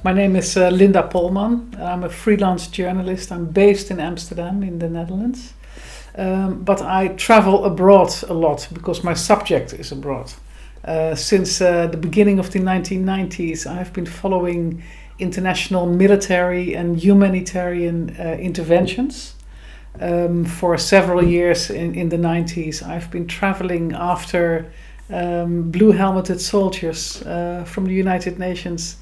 My name is Linda Polman. I'm a freelance journalist. I'm based in Amsterdam in the Netherlands. But I travel abroad a lot because my subject is abroad. Since the beginning of the 1990s, I've been following international military and humanitarian interventions. For several years in the 90s, I've been traveling after blue-helmeted soldiers from the United Nations,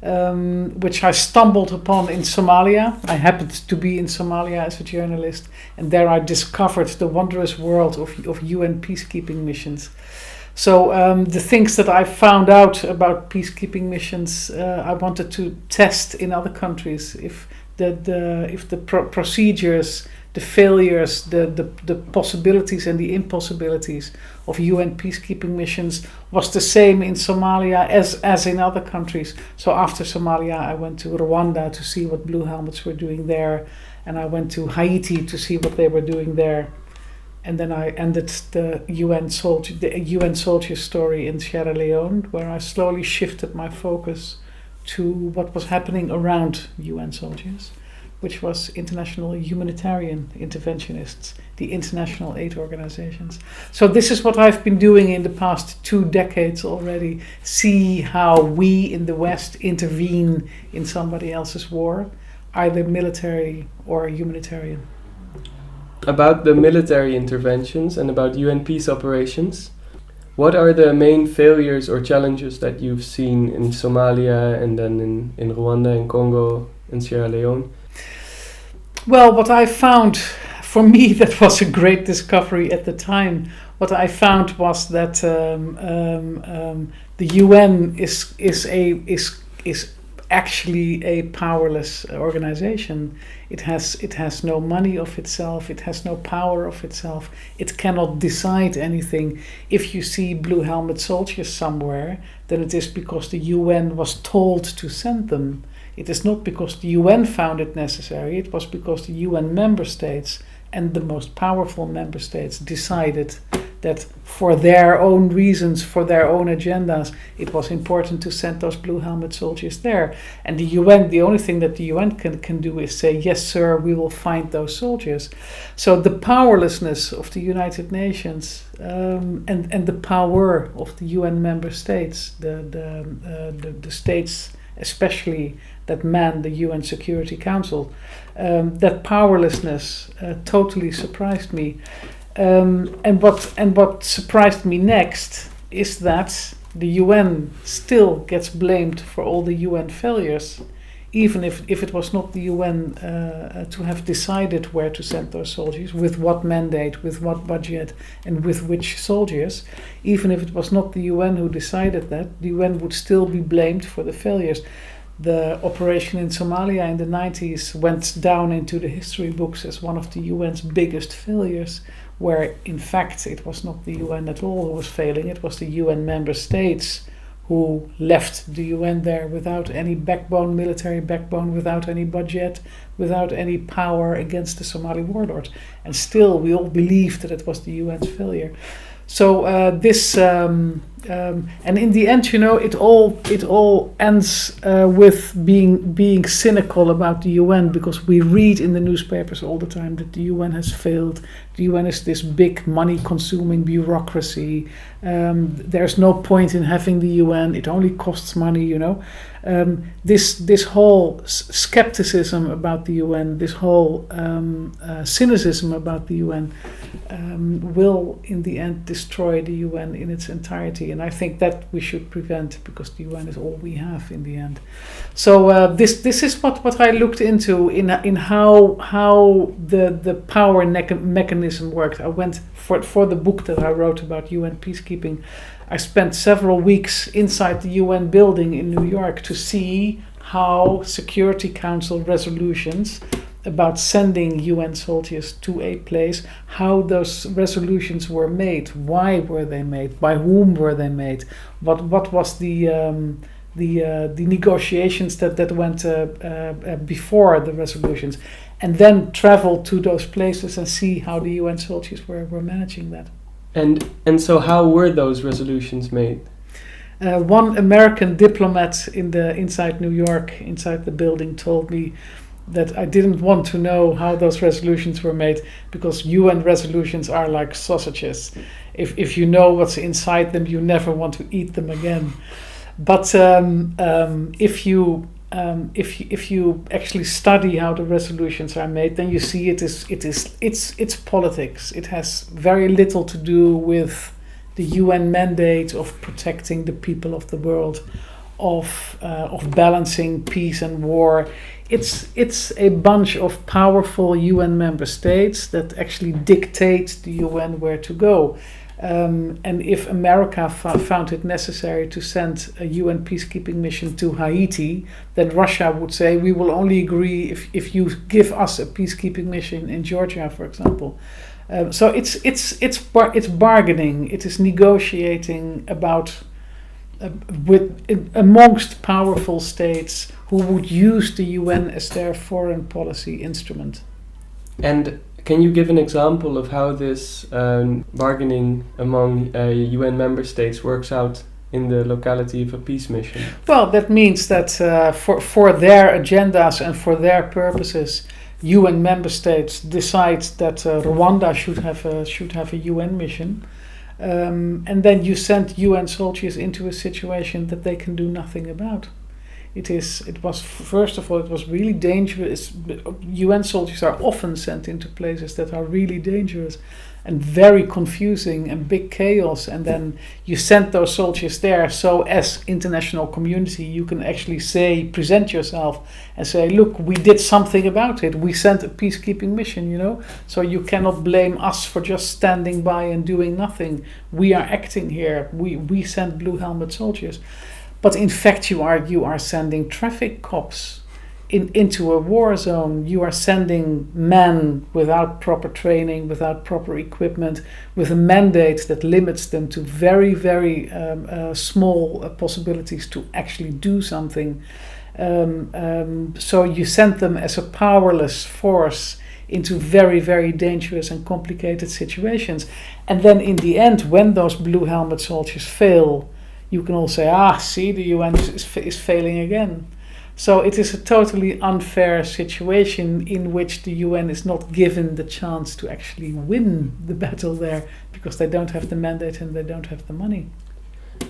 which I stumbled upon in Somalia. I happened to be in Somalia as a journalist, and there I discovered the wondrous world of UN peacekeeping missions. So the things that I found out about peacekeeping missions, I wanted to test in other countries if the procedures, the failures, the possibilities and the impossibilities of UN peacekeeping missions was the same in Somalia as in other countries. So after Somalia, I went to Rwanda to see what Blue Helmets were doing there, and I went to Haiti to see what they were doing there. And then I ended the UN soldier story in Sierra Leone, where I slowly shifted my focus to what was happening around UN soldiers, which was international humanitarian interventionists, the international aid organizations. So this is what I've been doing in the past 2 decades already. See how we in the West intervene in somebody else's war, either military or humanitarian. About the military interventions and about UN peace operations, what are the main failures or challenges that you've seen in Somalia and then in Rwanda and Congo and Sierra Leone? Well, what I found, for me, that was a great discovery at the time. What I found was that the UN is actually a powerless organization. It has no money of itself. It has no power of itself. It cannot decide anything. If you see blue helmet soldiers somewhere, then it is because the UN was told to send them. It is not because the UN found it necessary. It was because the UN member states and the most powerful member states decided that for their own reasons, for their own agendas, it was important to send those blue helmet soldiers there. And the UN, the only thing that the UN can do is say, yes, sir, we will find those soldiers. So the powerlessness of the United Nations and the power of the UN member states, the states especially that man the UN Security Council, that powerlessness totally surprised me. And what surprised me next is that the UN still gets blamed for all the UN failures, even if it was not the UN to have decided where to send those soldiers, with what mandate, with what budget, and with which soldiers. Even if it was not the UN who decided that, the UN would still be blamed for the failures. The operation in Somalia in the 90s went down into the history books as one of the UN's biggest failures, where in fact it was not the UN at all who was failing, it was the UN member states who left the UN there without any backbone, military backbone, without any budget, without any power against the Somali warlords. And still we all believed that it was the UN's failure. So and in the end, you know, it all ends with being cynical about the UN, because we read in the newspapers all the time that the UN has failed. The UN is this big money-consuming bureaucracy. There's no point in having the UN. It only costs money, you know. This whole skepticism about the UN, this whole cynicism about the UN, will in the end destroy the UN in its entirety. And I think that we should prevent, because the UN is all we have in the end. So this is what I looked into in how the power mechanism worked. I went for the book that I wrote about UN peacekeeping. I spent several weeks inside the UN building in New York to see how Security Council resolutions about sending UN soldiers to a place, how those resolutions were made, why were they made, by whom were they made, what was the negotiations that went before the resolutions, and then travel to those places and see how the UN soldiers were managing that. And so how were those resolutions made? One American diplomat inside New York, inside the building, told me that I didn't want to know how those resolutions were made, because UN resolutions are like sausages. If you know what's inside them, you never want to eat them again. But if you actually study how the resolutions are made, then you see it's politics. It has very little to do with the UN mandate of protecting the people of the world, of balancing peace and war. It's a bunch of powerful UN member states that actually dictate the UN where to go. And if America found it necessary to send a UN peacekeeping mission to Haiti, then Russia would say, we will only agree if you give us a peacekeeping mission in Georgia, for example. So it's bargaining. It is negotiating about amongst powerful states who would use the UN as their foreign policy instrument. And can you give an example of how this bargaining among UN member states works out in the locality of a peace mission? Well, that means that for their agendas and for their purposes, UN member states decide that Rwanda should have a UN mission, and then you send UN soldiers into a situation that they can do nothing about. It was really dangerous. UN soldiers are often sent into places that are really dangerous and very confusing and big chaos, and then you send those soldiers there so as international community you can actually present yourself and say, look, we did something about it. We sent a peacekeeping mission, so you cannot blame us for just standing by and doing nothing. We are acting here. We sent blue helmet soldiers. But in fact, you are sending traffic cops into a war zone. You are sending men without proper training, without proper equipment, with a mandate that limits them to very, very small possibilities to actually do something. So you send them as a powerless force into very, very dangerous and complicated situations. And then in the end, when those blue helmet soldiers fail, you can all say, see, the UN is failing again. So it is a totally unfair situation in which the UN is not given the chance to actually win the battle there, because they don't have the mandate and they don't have the money.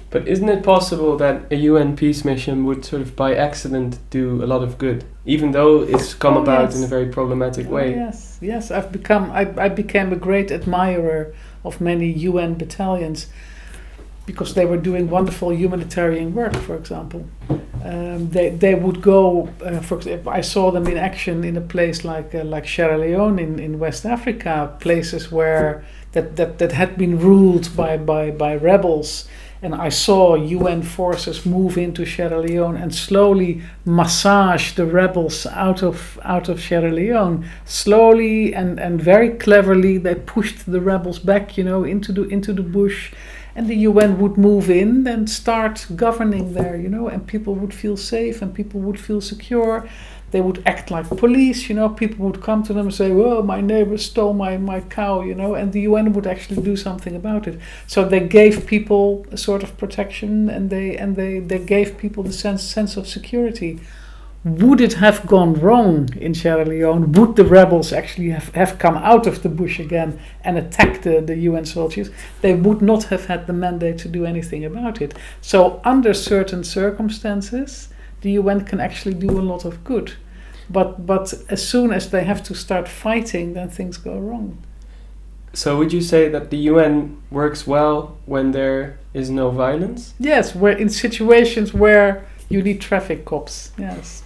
But isn't it possible that a UN peace mission would sort of by accident do a lot of good, even though it's come about in a very problematic way? Yes. I became a great admirer of many UN battalions, because they were doing wonderful humanitarian work, for example. They would go, for example, I saw them in action in a place like Sierra Leone in West Africa, places where that had been ruled by rebels. And I saw UN forces move into Sierra Leone and slowly massage the rebels out of Sierra Leone. Slowly and very cleverly, they pushed the rebels back, into the bush. And the UN would move in and start governing there, and people would feel safe and people would feel secure. They would act like police, people would come to them and say, well, my neighbor stole my cow, and the UN would actually do something about it. So they gave people a sort of protection, and they gave people the sense of security. Would it have gone wrong in Sierra Leone? Would the rebels actually have come out of the bush again and attacked the UN soldiers? They would not have had the mandate to do anything about it. So under certain circumstances, the UN can actually do a lot of good. But as soon as they have to start fighting, then things go wrong. So would you say that the UN works well when there is no violence? Yes, in situations where you need traffic cops, yes.